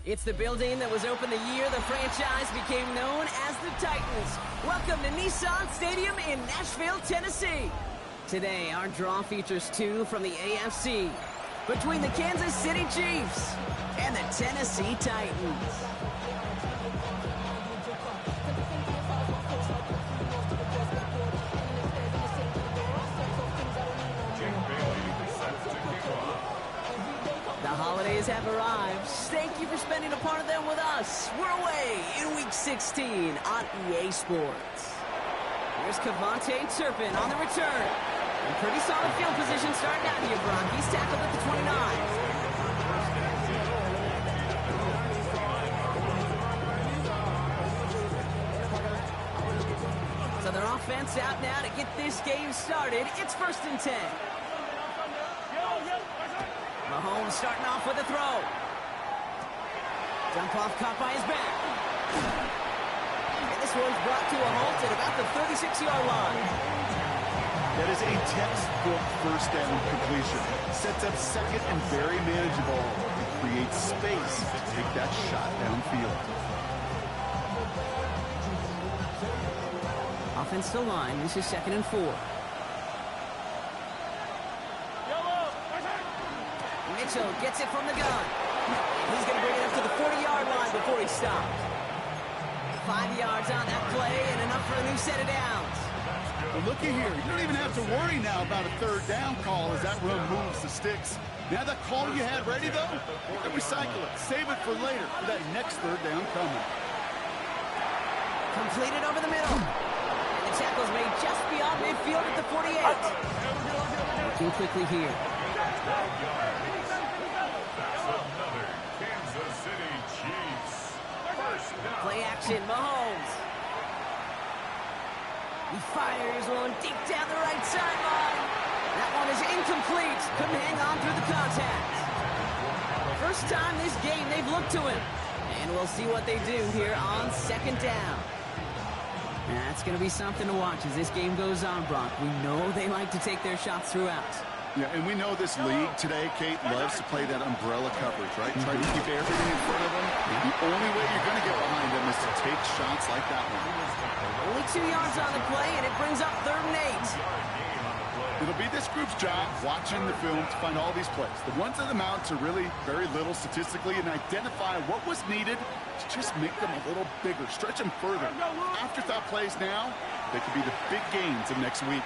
It's the building that was opened the year the franchise became known as the Titans. Welcome to Nissan Stadium in Nashville, Tennessee. Today, our draw features two from the AFC, between the Kansas City Chiefs and the Tennessee Titans. The holidays have arrived. Thank you for spending a part of them with us. We're away in Week 16 on EA Sports. Here's Cavante Turpin on the return. In pretty solid field position starting out here, Brock. He's tackled at the 29. So their offense out now to get this game started. It's 1st and 10. Mahomes starting off with a throw. Dump off caught by his back. And this one's brought to a halt at about the 36-yard line. That is a textbook first down completion. Sets up second and very manageable. It creates space to take that shot downfield. Offensive line, this is 2nd and 4. Mitchell gets it from the gun. He's going to bring it up to the 40-yard line before he stops. 5 yards on that play and enough for a new set of downs. Well, looky here. You don't even have to worry now about a third down call as that run moves the sticks. Now that call you had ready, though, you can recycle it. Save it for later for that next third down coming. Completed over the middle. And the tackle's made just beyond midfield at the 48. Working quickly here. Play action, Mahomes. He fires one deep down the right sideline. That one is incomplete. Couldn't hang on through the contact. First time this game they've looked to him. And we'll see what they do here on 2nd down. That's going to be something to watch as this game goes on, Brock. We know they like to take their shots throughout. Yeah, and we know this league today, Kate, loves to play that umbrella coverage, right? Try to keep everything in front of them. The only way you're going to get behind them is to take shots like that one. Only 2 yards on the play, and it brings up 3rd and 8. It'll be this group's job, watching the film, to find all these plays. The ones that amount to really very little statistically and identify what was needed to just make them a little bigger, stretch them further. Afterthought plays now, they could be the big gains of next week.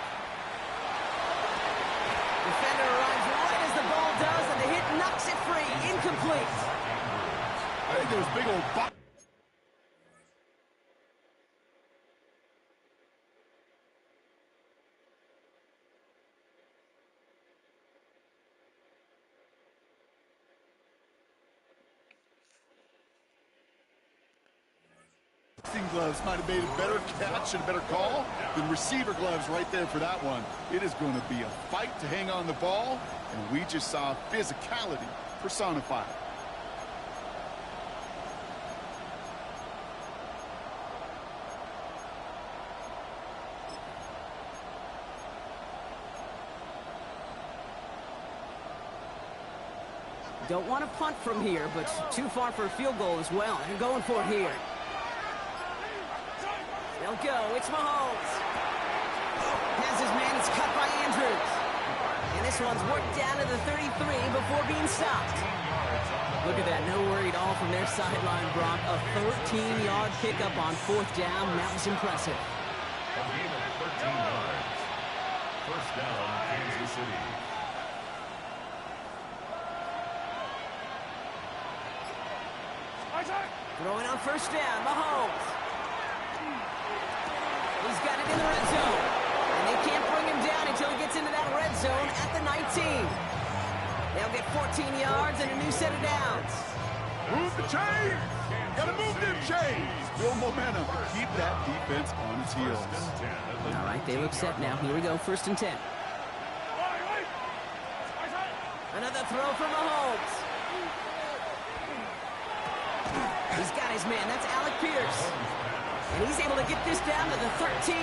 Defender arrives right as the ball does, and the hit knocks it free. Incomplete. I think there was big old buck. Gloves might have made a better catch and a better call than receiver gloves right there for that one. It is going to be a fight to hang on the ball, and we just saw physicality personified. Don't want to punt from here, but too far for a field goal as well. They're going for it here. They'll go. It's Mahomes. Has his man. It's cut by Andrews. And this one's worked down to the 33 before being stopped. Look at that. No worry at all from their sideline, Brock. A 13-yard pickup on 4th down. That was impressive. A gain of 13 yards. 1st down, Kansas City. Throwing on 1st down. Mahomes. He's got it in the red zone. And they can't bring him down until he gets into that red zone at the 19. They'll get 14 yards and a new set of downs. Move the chains! Gotta move them chains! Build momentum. Keep that defense on its heels. All right, they look set now. Here we go, 1st and 10. Another throw from Mahomes. He's got his man. That's Alec Pierce. And he's able to get this down to the 13.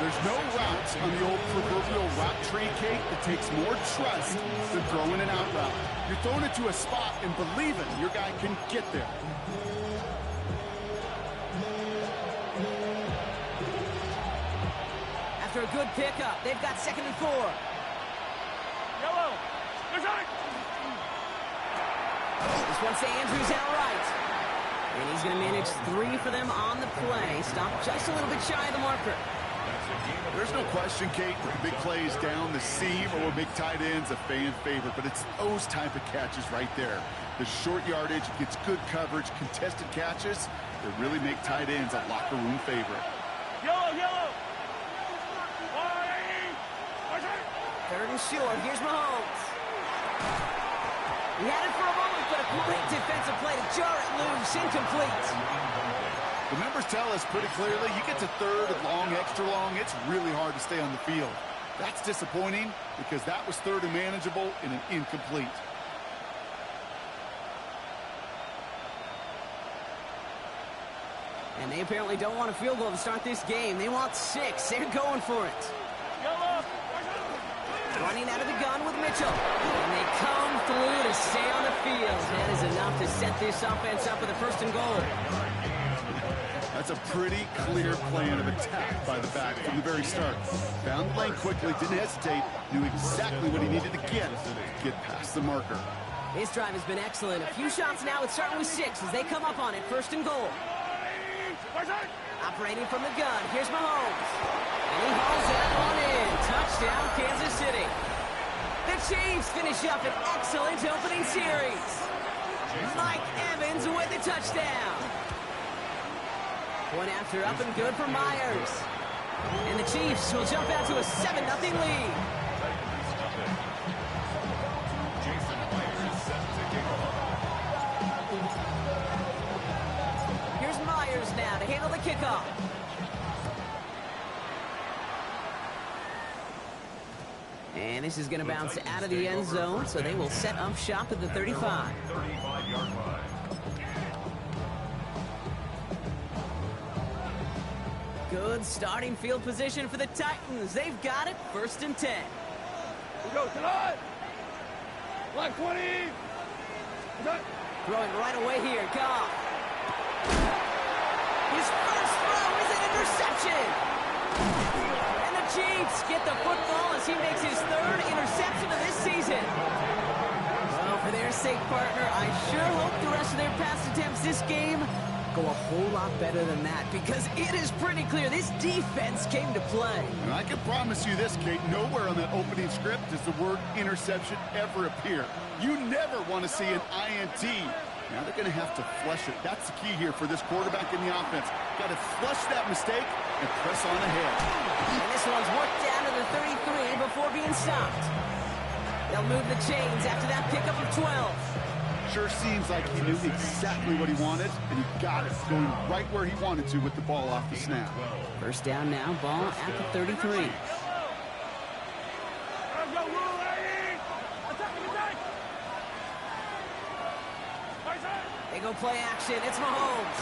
There's no routes on the old proverbial route tree, Kate, that takes more trust than throwing an out route. You're throwing it to a spot and believing your guy can get there. After a good pickup, they've got 2nd and 4. Yellow. This one's to Andrews out right. And he's going to manage 3 for them on the play. Stop just a little bit shy of the marker. There's no question, Kate, big plays down the seam or big tight ends, a fan favorite, but it's those type of catches right there. The short yardage gets good coverage, contested catches that really make tight ends a locker room favorite. Yellow. 3rd and short. Here's Mahomes. He had it for a moment, but a great defensive play to jar it loose. Incomplete. The numbers tell us pretty clearly, you get to 3rd and long, extra long, it's really hard to stay on the field. That's disappointing because that was 3rd and manageable and an incomplete. And they apparently don't want a field goal to start this game. They want 6. They're going for it. Running out of the gun with Mitchell. And they come through to stay on the field. That is enough to set this offense up with a 1st and goal. That's a pretty clear plan of attack by the back from the very start. Found the lane quickly, didn't hesitate, knew exactly what he needed to get past the marker. This drive has been excellent. A few shots now. It's starting with 6 as they come up on it. 1st and goal. Operating from the gun. Here's Mahomes. And he hauls that one in. Touchdown, Kansas City. The Chiefs finish up an excellent opening series. Mike Evans with the touchdown. One after up and good for Myers. And the Chiefs will jump out to a 7-0 lead. Here's Myers now to handle the kickoff. And this is going to bounce out of the end zone, so they will set up shop at the 35. 35-yard line. Good starting field position for the Titans. They've got it. 1st and 10. We go tonight. Black 20. Throwing right away here. Goff. His first throw is an interception. And the Chiefs get the football as he makes his 3rd interception of this season. Well, for their sake, partner, I sure hope the rest of their pass attempts this game go a whole lot better than that, because it is pretty clear this defense came to play. And I can promise you this, Kate, nowhere on that opening script does the word interception ever appear. You never want to see an INT. Now they're going to have to flush it. That's the key here for this quarterback in the offense. Got to flush that mistake and press on ahead. And this one's worked down to the 33 before being stopped. They'll move the chains after that pickup of 12. Sure seems like he knew exactly what he wanted, and he got it, going right where he wanted to with the ball off the snap. 1st down now, ball at the 33. They go play action. It's Mahomes.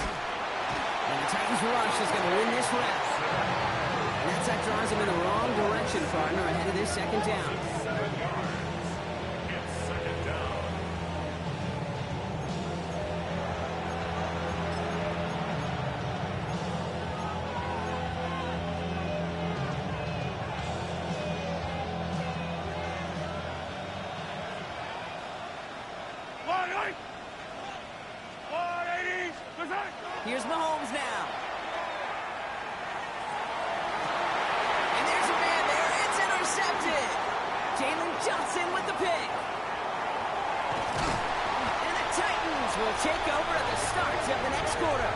And the Titans rush is going to win this rep. And that sack drives him in the wrong direction, partner, ahead of this 2nd down. Here's Mahomes now. And there's a man there. It's intercepted. Jalen Johnson with the pick. And the Titans will take over at the start of the next quarter.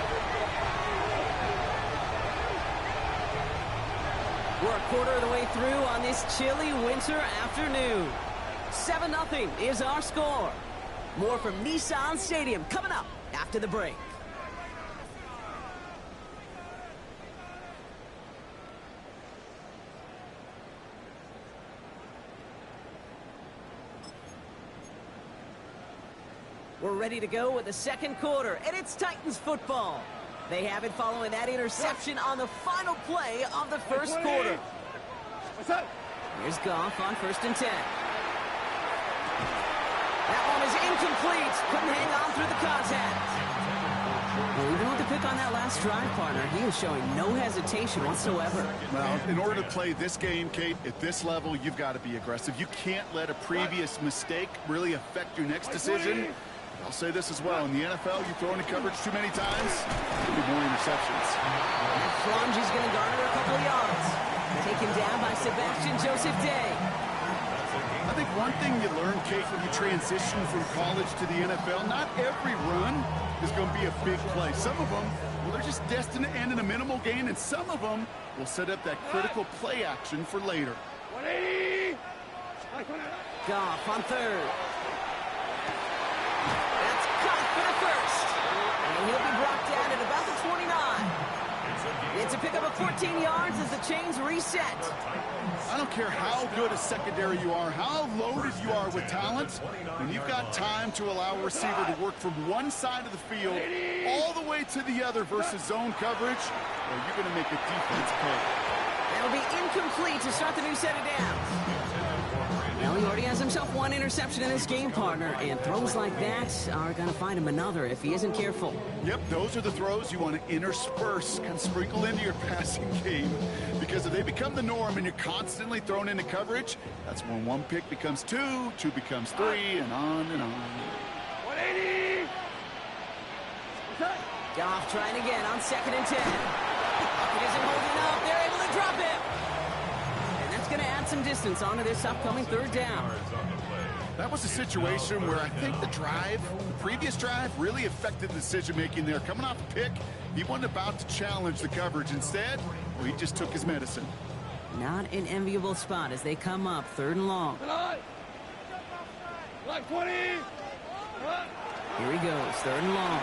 We're a quarter of the way through on this chilly winter afternoon. 7-0 is our score. More from Nissan Stadium coming up after the break. We're ready to go with the 2nd quarter, and it's Titans football. They have it following that interception on the final play of the first quarter. What's up? Here's Goff on 1st and 10. That one is incomplete. Couldn't hang on through the contact. Well, even with the pick on that last drive, partner, he was showing no hesitation whatsoever. Well, in order to play this game, Kate, at this level, you've got to be aggressive. You can't let a previous mistake really affect your next decision. I'll say this as well. In the NFL, you throw into coverage too many times, there'll be more interceptions. That plunge is going to garner a couple of yards. Taken down by Sebastian Joseph Day. I think one thing you learn, Kate, when you transition from college to the NFL, not every run is going to be a big play. Some of them, well, they're just destined to end in a minimal gain, and some of them will set up that critical play action for later. 180! Goff on 3rd. That's caught for the first. And he'll be brought down at about the 29. It's a pickup of 14 yards as the chains reset. I don't care how good a secondary you are, how loaded you are with talent, when you've got time to allow a receiver to work from one side of the field all the way to the other versus zone coverage, well, you're going to make a defense pay. That'll be incomplete to start the new set of downs. Well, he already has himself one interception in this game, partner, and throws like that are going to find him another if he isn't careful. Yep, those are the throws you want to intersperse, kind of sprinkle into your passing game, because if they become the norm and you're constantly thrown into coverage, that's when one pick becomes two, two becomes three, and on and on. 180! Goff trying again on 2nd and 10. It isn't holding up. They're able to drop him. And that's going to add some distance onto this upcoming 3rd down. That was a situation where I think the previous drive, really affected the decision-making there. Coming off a pick, he wasn't about to challenge the coverage. Instead, well, he just took his medicine. Not an enviable spot as they come up 3rd and long. Like 20! Here he goes, 3rd and long.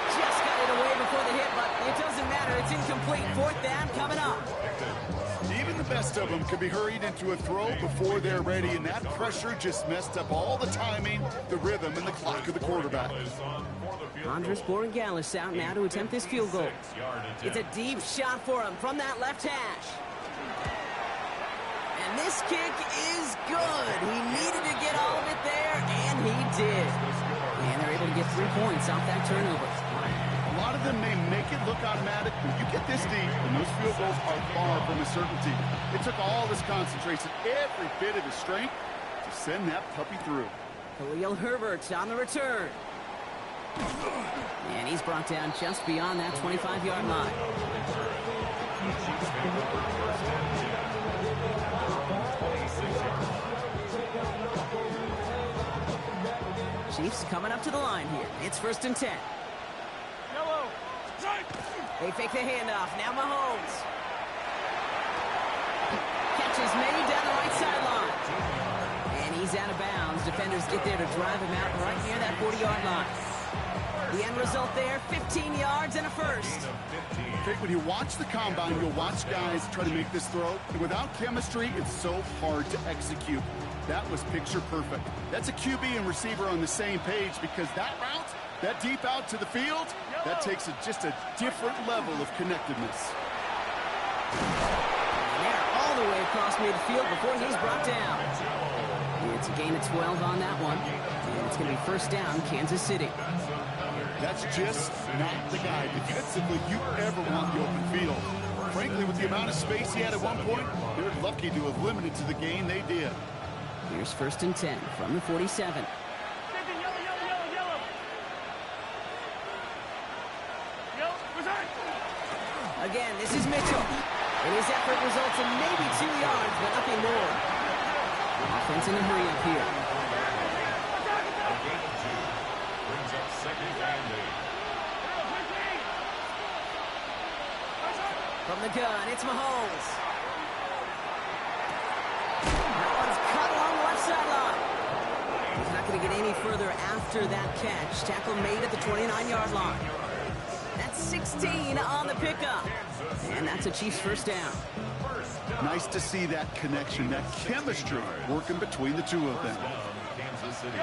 Just got it away before the hit, but it doesn't matter. It's incomplete. 4th down coming up. Even the best of them could be hurried into a throw before they're ready, and that pressure just messed up all the timing, the rhythm, and the clock of the quarterback. Andres Borregales out now to attempt this field goal. It's a deep shot for him from that left hash. And this kick is good. He needed to get all of it there, and he did. And they're able to get 3 points off that turnover. A lot of them may make it look automatic, but you get this deep, and those field goals are far from a certainty. It took all his concentration, every bit of his strength, to send that puppy through. Khalil Herbert on the return. And he's brought down just beyond that 25-yard line. Chiefs coming up to the line here. It's 1st and 10. They fake the handoff. Now Mahomes. Catch is made down the right sideline. And he's out of bounds. Defenders get there to drive him out right near that 40-yard line. The end result there, 15 yards and a first. Okay, when you watch the combine, you'll watch guys try to make this throw. And without chemistry, it's so hard to execute. That was picture perfect. That's a QB and receiver on the same page, because that route, that deep out to the field, that takes just a different level of connectedness. And they're all the way across midfield before he's brought down. It's a gain of 12 on that one. And it's going to be 1st down, Kansas City. That's just not the guy defensively you ever want the open field. Frankly, with the amount of space he had at one point, they're lucky to have limited to the gain they did. Here's 1st and 10 from the 47. Again, this is Mitchell. And his effort results in maybe 2 yards, but nothing more. Offense in a hurry up here. Brings up 2nd and 8. From the gun, it's Mahomes. That one's cut along the left sideline. He's not going to get any further after that catch. Tackle made at the 29-yard line. That's 16 on the pickup. And that's a Chiefs 1st down. Nice to see that connection, that chemistry working between the two of them. Kansas City.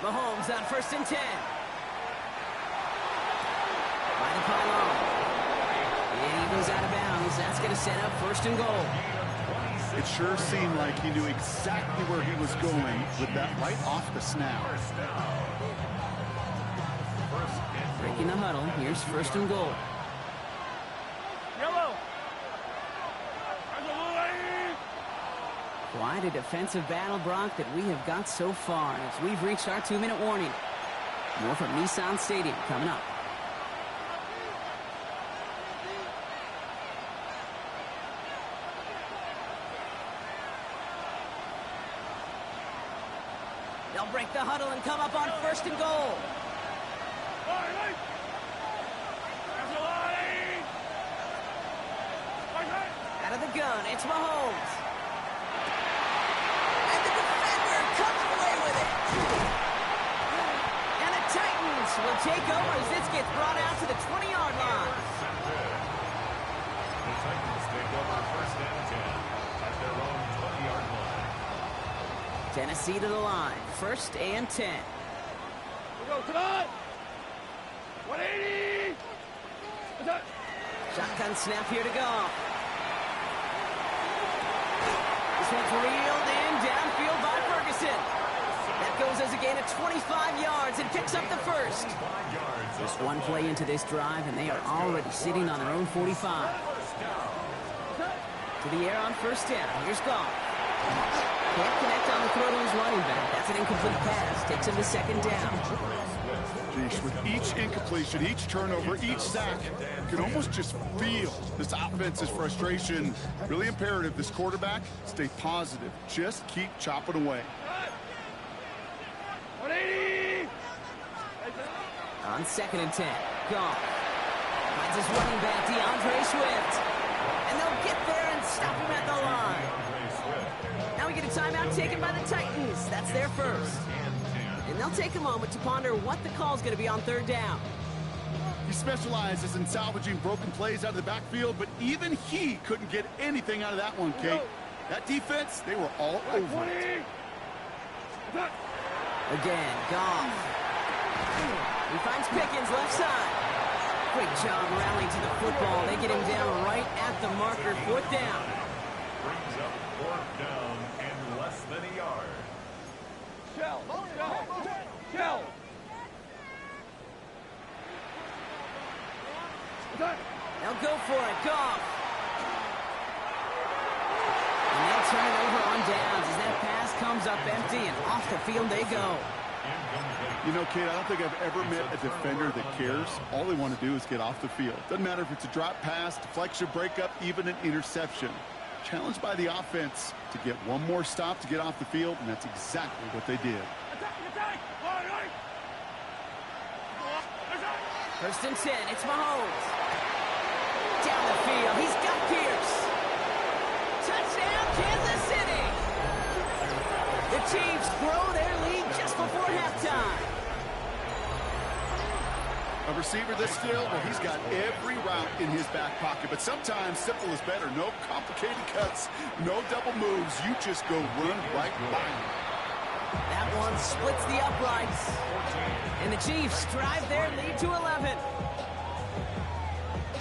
Mahomes on 1st and 10. By the pylon. And he goes out of bounds. That's going to set up 1st and goal. It sure seemed like he knew exactly where he was going with that right off the snap. Breaking the huddle. Here's 1st and goal. Yellow. Quite a defensive battle, Brock, that we have got so far as we've reached our 2-minute warning. More from Nissan Stadium coming up. They'll break the huddle and come up on 1st and goal. Out of the gun, it's Mahomes. And the defender comes away with it. And the Titans will take over as this gets brought out to the 20-yard line. The Titans take over 1st and 10 at their own 20-yard line. Tennessee to the line, 1st and 10. We go, come on! 180! Shotgun snap here to go. This one's reeled in downfield by Ferguson. That goes as a gain of 25 yards and picks up the 1st. Just one play into this drive, and they are already sitting on their own 45. To the air on 1st down. Here's Goff. Can't connect on the throw to his running back. That's an incomplete pass. Takes him to 2nd down. Jeez, with each incompletion, each turnover, each sack, you can almost just feel this offense's frustration. Really imperative, this quarterback, stay positive. Just keep chopping away. 180! On 2nd and 10. Goff finds his running back, DeAndre Swift. And they'll get there and stop him at the line. Now we get a timeout taken by the Titans. That's their 1st. And they'll take a moment to ponder what the call's going to be on 3rd down. He specializes in salvaging broken plays out of the backfield, but even he couldn't get anything out of that one, Kate. That defense, they were all over it. Again, Goff. He finds Pickens left side. Great job rallying to the football. They get him down right at the marker, 4th down. Brings up 4th down and less than a yard. Shell! Shell! They'll go for it. Goff. And they'll turn it over on downs as that pass comes up empty, and off the field they go. You know, Kate, I don't think I've ever met a defender that cares. All they want to do is get off the field. Doesn't matter if it's a drop pass, deflection, breakup, even an interception. Challenged by the offense to get one more stop to get off the field, and that's exactly what they did. 1st and 10, it's Mahomes. Down the field, he's got Pierce. Touchdown, Kansas City. The Chiefs grow their lead just before halftime. A receiver this still, well, he's got every route in his back pocket, but sometimes simple is better. No complicated cuts, no double moves. You just go run right by him. That one splits the uprights. And the Chiefs drive their lead to 11.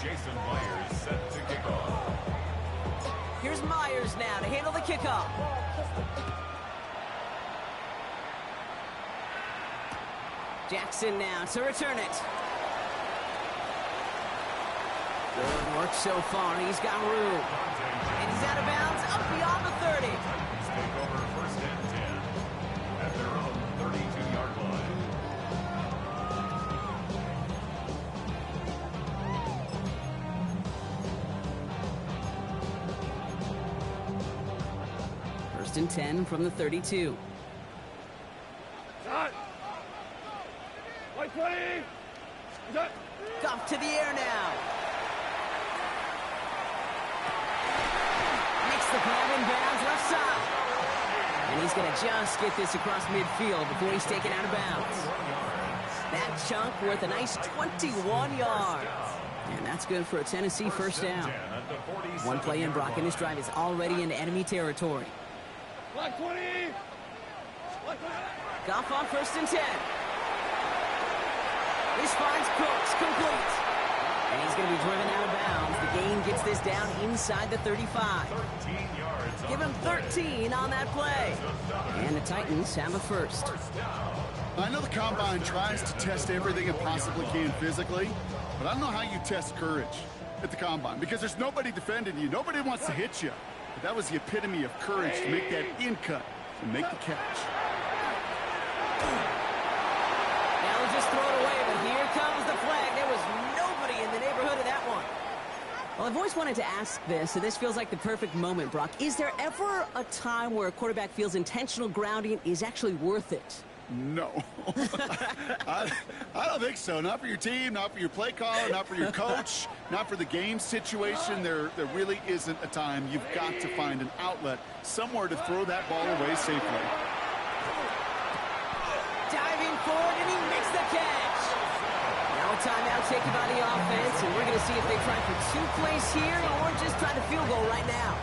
Jason Myers set to kick off. Here's Myers now to handle the kickoff. Jackson now to return it. Good work so far. He's got room. And he's out of bounds up beyond the 30. Take over 1st and 10 at their own 32-yard line. First and 10 from the 32. Shot! 120! Shot! Goff to the air now. Makes the grab in bounds left side. And he's going to just get this across midfield before he's taken out of bounds. That chunk worth a nice 21 yards. And that's good for a Tennessee 1st down. One play in, Brock, and this drive is already into enemy territory. 120! 120! Goff on 1st and 10. This finds Cooks, complete. And he's going to be driven out of bounds. The gain gets this down inside the 35. 13 yards. Give him 13 on that play. And the Titans have a first. I know the Combine tries to test everything it possibly can physically, but I don't know how you test courage at the Combine because there's nobody defending you. Nobody wants to hit you. But that was the epitome of courage to make that in cut and make the catch. Now we'll just throw it away, but here comes the flag. There was nobody in the neighborhood of that one. Well, I've always wanted to ask this, and this feels like the perfect moment, Brock. Is there ever a time where a quarterback feels intentional grounding is actually worth it? No. I don't think so. Not for your team, not for your play caller, not for your coach, not for the game situation. There really isn't a time. You've got to find an outlet, somewhere to throw that ball away safely. Diving forward, and he makes the catch. Now a timeout taken by the offense, and we're going to see if they try for 2 plays here or just try the field goal right now.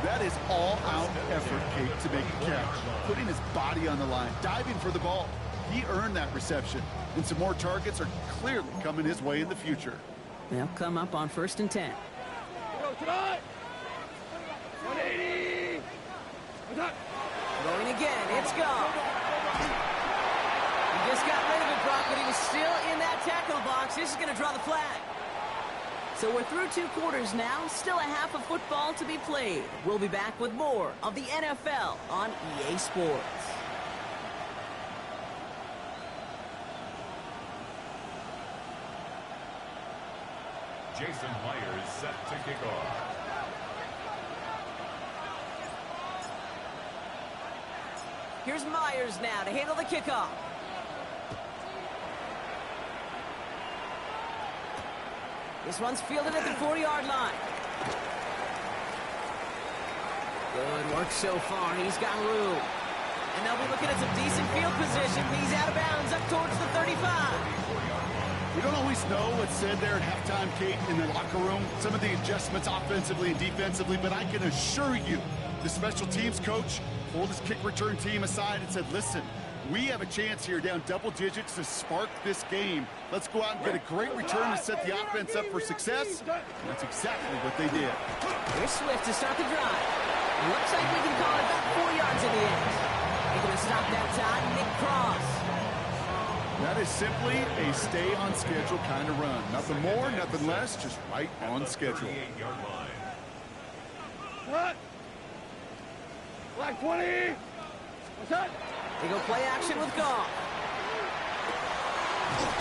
That is all-out effort, Kate, to make the catch. Putting his body on the line, diving for the ball. He earned that reception, and some more targets are clearly coming his way in the future. They'll come up on 1st and 10. Go tonight. 180. Going again, it's gone. He just got rid of it, Brock, but he was still in that tackle box. This is going to draw the flag. So we're through 2 quarters now, still a half of football to be played. We'll be back with more of the NFL on EA Sports. Jason Myers set to kick off. Here's Myers now to handle the kickoff. This one's fielded at the 40-yard line. Good work so far. He's got room. And they'll be looking at some decent field position. He's out of bounds up towards the 35. We don't always know what's said there at halftime, Kate, in the locker room. Some of the adjustments offensively and defensively, but I can assure you the special teams coach pulled his kick return team aside and said, listen, we have a chance here down double digits to spark this game. Let's go out and get a great return to set the offense up for success. And that's exactly what they did. Here's Swift to start the drive. Looks like we can call it about 4 yards in the end. They're going to stop that time, Nick Cross. That is simply a stay-on-schedule kind of run. Nothing more, nothing less, just right on schedule. 38-yard line. What? Black 20. What's that? They go play action with Goff.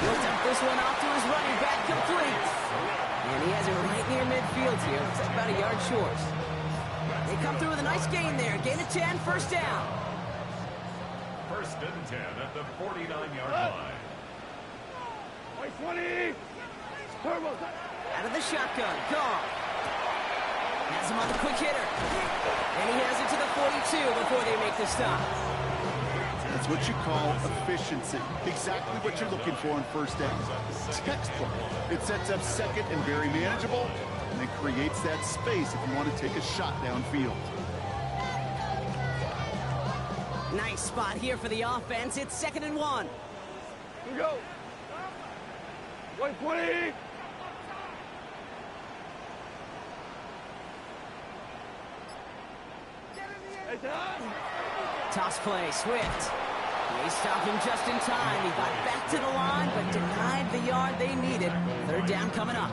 He'll dump this one off to his running back, complete. And he has it right near midfield here. It's about a yard short. They come through with a nice gain there. Gain of 10, first down. 1st and 10 at the 49-yard line. White 20. Turbo. Out of the shotgun, Goff. Has him on the quick hitter. And he has it to the 42 before they make the stop. That's what you call efficiency. Exactly what you're looking for on first down. Textbook. It sets up second and very manageable, and it creates that space if you want to take a shot downfield. Nice spot here for the offense. It's 2nd and 1. Here we go. White 20. Toss play, Swift. They stopped him just in time. He got back to the line, but denied the yard they needed. 3rd down coming up.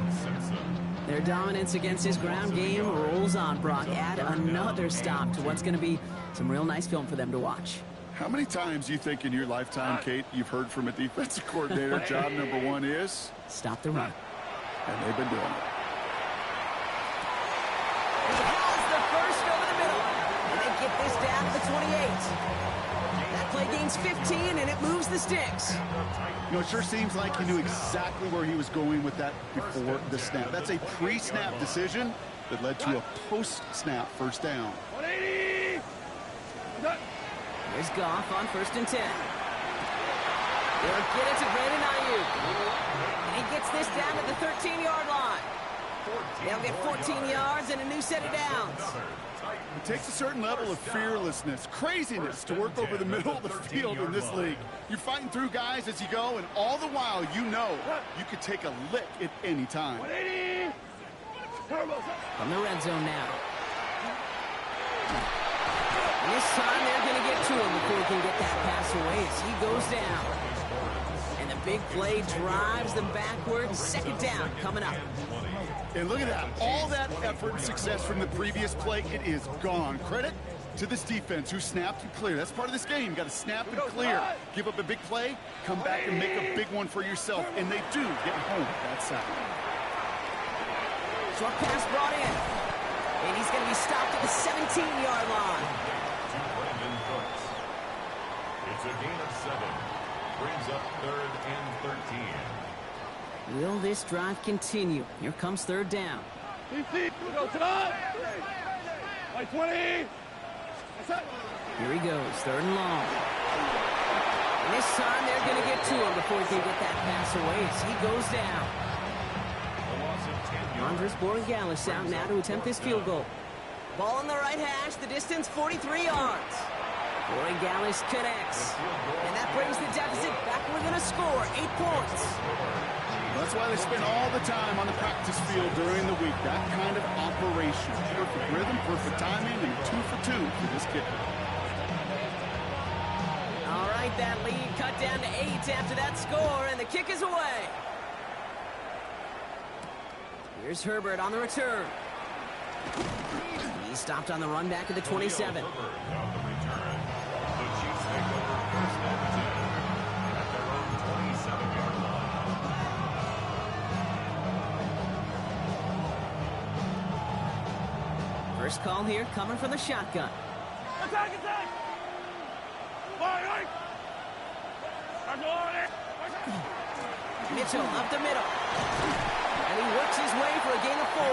Their dominance against his ground game rolls on, Brock. Add another stop to what's going to be some real nice film for them to watch. How many times do you think in your lifetime, Kate, you've heard from a defensive coordinator, job number 1 is? Stop the run. And they've been doing it. He has the first over the middle. And they get this down to the 28. That play gains 15, and it moves the sticks. You know, it sure seems like he knew exactly where he was going with that before the snap. That's a pre-snap decision that led to a post-snap first down. 180. Here's Goff on 1st and 10. They'll get it to Brandon Ayuk. And he gets this down to the 13-yard line. They'll get 14 yards and a new set of downs. It takes a certain level of fearlessness, craziness to work over the middle of the field in this league. You're fighting through guys as you go, and all the while you know you could take a lick at any time. 180. From the red zone now. And this time they're going to get to him before he can get that pass away as he goes down. And the big play drives them backwards. Second down coming up. And look at that. All that effort and success from the previous play, it is gone. Credit to this defense who snapped and cleared. That's part of this game. You got to snap and clear. Give up a big play, come back and make a big one for yourself. And they do get home that side. Short pass brought in. And he's going to be stopped at the 17-yard line. It's a gain of 7. Brings up 3rd and 13. Will this drive continue? Here comes third down. Go to the 20. Here he goes, third and long. And this time they're going to get to him before he can get that pass away as he goes down. Andres Borregales out now to attempt this field goal. Ball on the right hash, the distance 43 yards. Borregales connects. And that brings the deficit back within a score, 8 points. That's why they spend all the time on the practice field during the week. That kind of operation. Perfect rhythm, perfect timing, and 2 for 2 for this kicker. All right, that lead cut down to 8 after that score, and the kick is away. Here's Herbert on the return. He stopped on the run back at the 27. First call here coming from the shotgun. Attack! Mitchell up the middle. And he works his way for a gain of 4.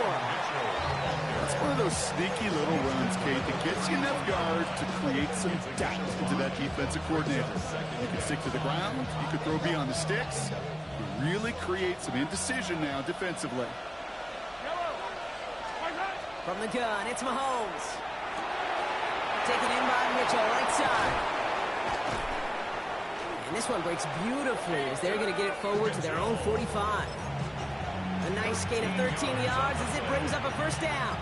That's one of those sneaky little runs, Kate, that gets you enough yards to create some doubt into that defensive coordinator. You can stick to the ground. You can throw beyond the sticks. You really create some indecision now defensively. From the gun, it's Mahomes. Taken in by Mitchell, right side. And this one breaks beautifully as they're going to get it forward to their own 45. A nice gain of 13 yards as it brings up a first down.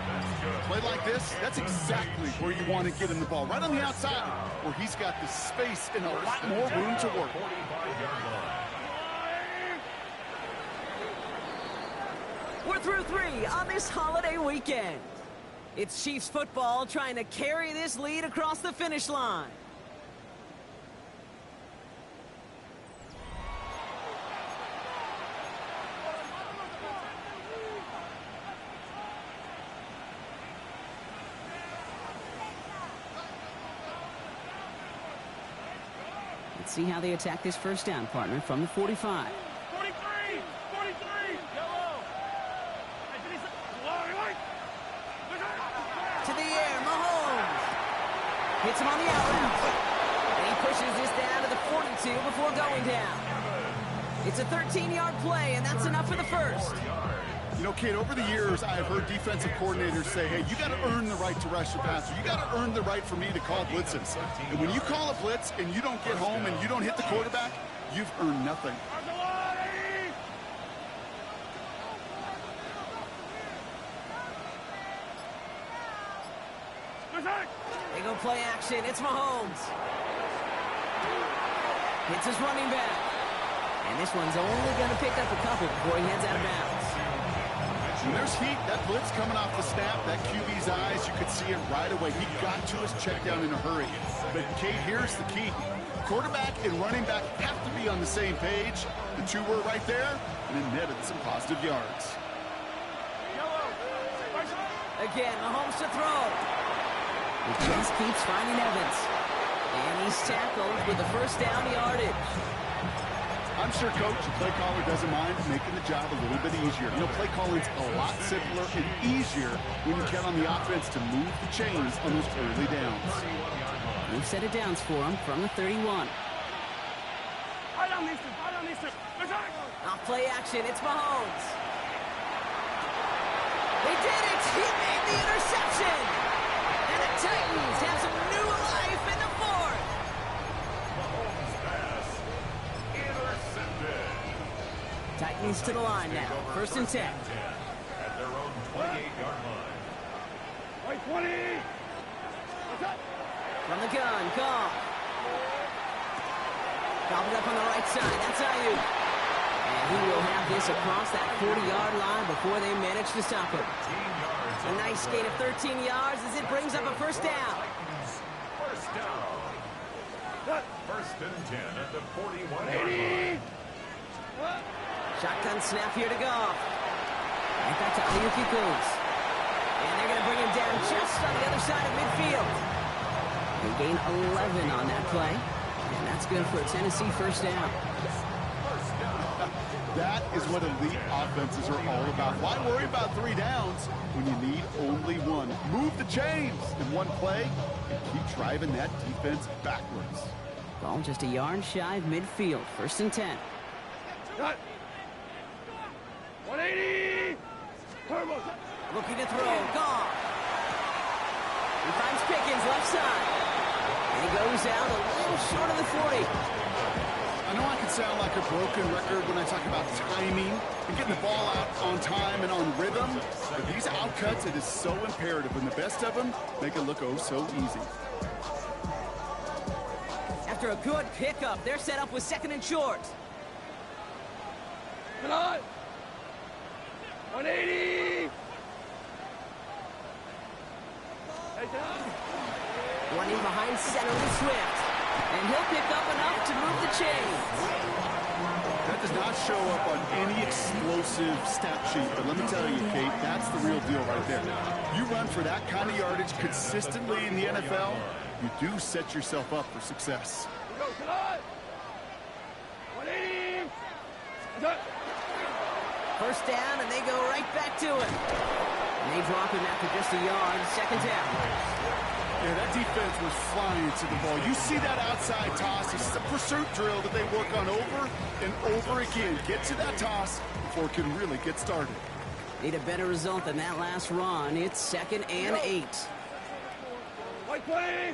Play like this, that's exactly where you want to get him the ball. Right on the outside, where he's got the space and a lot more room to work. We're through 3 on this holiday weekend. It's Chiefs football trying to carry this lead across the finish line. Let's see how they attack this first down, partner, from the 45. 43! Yellow! To the air, Mahomes. Hits him on the out route. And he pushes this down to the 42 before going down. It's a 13-yard play, and that's enough for the first. You know, Kate, over the years, I've heard defensive coordinators say, hey, you got to earn the right to rush the passer. You got to earn the right for me to call blitzes. And when you call a blitz and you don't get home and you don't hit the quarterback, you've earned nothing. They go play action. It's Mahomes. Hits his running back. And this one's only going to pick up a couple before he heads out of bounds. When there's heat, that blitz coming off the snap, that QB's eyes, you could see it right away. He got to his check down in a hurry. But, Kate, here's the key. Quarterback and running back have to be on the same page. The two were right there, and it netted some positive yards. Again, Mahomes to throw. He just keeps finding Evans. And he's tackled with the first down yardage. I'm sure Coach, the play caller, doesn't mind making the job a little bit easier. You know, play calling's a lot simpler and easier when you count on the offense to move the chains on those early downs. New set of downs for him from the 31. Off play action, it's Mahomes. They did it! He made the interception! And a Titans have some new life in the fourth. Mahomes' pass intercepted. Titans to the line now. First and 10. At their own 28-yard line. Right 20. From the gun, Goff. Gobbled up on the right side. That's Ayuk. And he will have this across that 40-yard line before they manage to stop him. 15 yards. A nice gain of 13 yards as it brings up a first down. First down. First and 10 at the 41-yard line. Shotgun snap here to Goff. Right back to Ayuk he goes. And they're going to bring him down just on the other side of midfield. They gain 11 on that play. And that's good for a Tennessee first down. That is what elite offenses are all about. Why worry about 3 downs when you need only one? Move the chains in one play and keep driving that defense backwards. Ball just a yard shy of midfield. First and 10. Cut. 180. Turbo. Looking to throw. Goff. He finds Pickens left side. And he goes out a little short of the 40. I know I can sound like a broken record when I talk about timing and getting the ball out on time and on rhythm, but these outcuts, it is so imperative, and the best of them make it look oh so easy. After a good pickup, they're set up with second and short. Come on. 180. Hey, down. One in behind center with Swift. And he'll pick up enough to move the chains. That does not show up on any explosive stat sheet, but let me tell you, Kate, that's the real deal right there. You run for that kind of yardage consistently in the NFL, you do set yourself up for success. Go, come on. 180. Cut. First down, and they go right back to it. And they drop him after just a yard. Second down. Yeah, that defense was flying to the ball. You see that outside toss. It's a pursuit drill that they work on over and over again. Get to that toss before it can really get started. Need a better result than that last run. It's second and 8. White 20.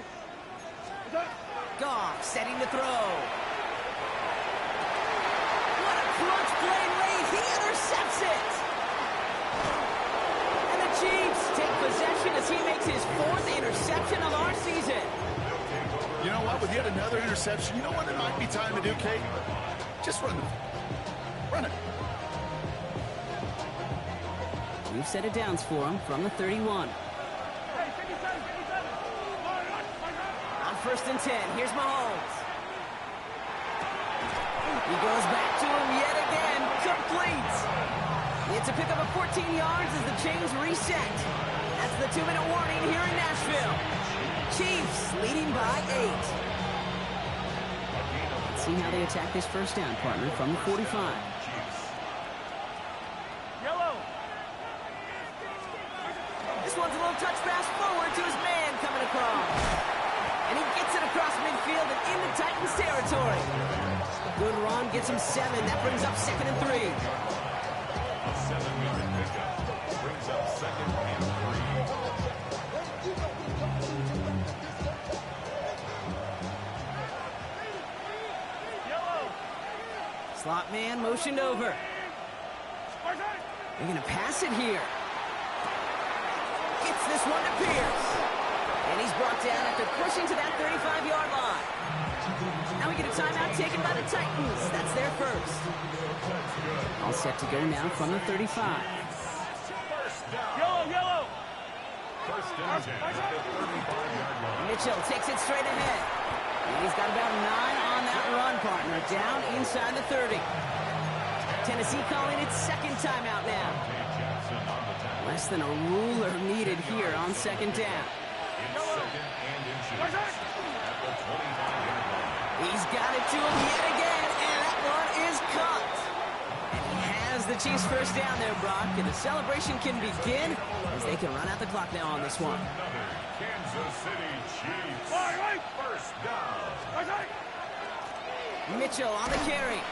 Goff setting to throw. What a clutch play late. He intercepts it. And the Chiefs take possession as he makes his 4th interception of our season. You know what? With yet another interception, you know what it might be time to do, Kate? Just run it. Run it. We've set it downs for him from the 31. On first and 10, here's Mahomes. He goes back to him yet again. Complete. It's a pickup of 14 yards as the chains reset. That's the 2-minute warning here in Nashville. Chiefs leading by 8. Let's see how they attack this first down, partner, from the 45. Yellow. This one's a little touch pass forward to his man coming across. And he gets it across midfield and into Titans territory. Good run, gets him 7. That brings up second and 3. A 7-yard pickup brings up second and 3. Yellow. Slot man motioned over. They're going to pass it here. Gets this one to Pierce. And he's brought down after pushing to that 35-yard line. Now we get a timeout taken by the Titans. That's their first. All set to go now from the 35. Yellow, yellow. First and 10 at the 35-yard line. Mitchell takes it straight ahead. And he's got about 9 on that run, partner. Down inside the 30. Tennessee calling its second timeout now. Less than a ruler needed here on second down. It's second and inches at the 25-yard line. He's got it to him yet again, and that one is caught. And he has the Chiefs first down there, Brock, and the celebration can begin as they can run out the clock now on this one. Another Kansas City Chiefs first down. Mitchell on the carry.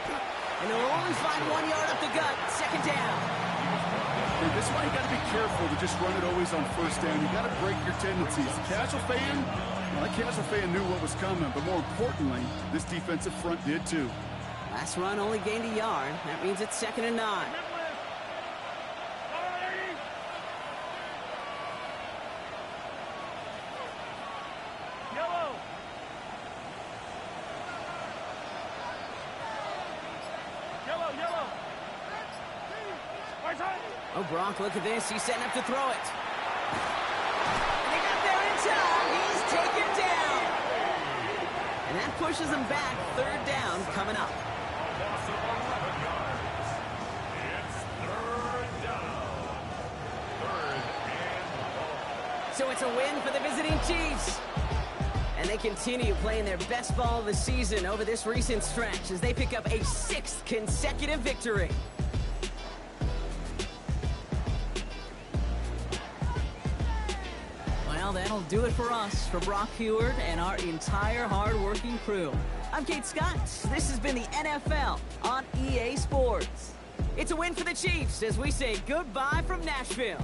And they'll only find 1 yard up the gut. Second down. And this is why you got to be careful to just run it always on first down. You got to break your tendencies. Casual fan, well, that casual fan knew what was coming, but more importantly, this defensive front did too. Last run only gained a yard. That means it's 2nd and 9. Yellow. Yellow, yellow. Right side. Oh, Brock, look at this. He's setting up to throw it. And they got there in time. He's taken down. And that pushes him back. 3rd down coming up. Loss of 11 yards. It's 3rd down. 3rd and goal. So it's a win for the visiting Chiefs. And they continue playing their best ball of the season over this recent stretch as they pick up a 6th consecutive victory. Well, that'll do it for us, for Brock Heward and our entire hard-working crew. I'm Kate Scott. This has been the NFL on EA Sports. It's a win for the Chiefs as we say goodbye from Nashville.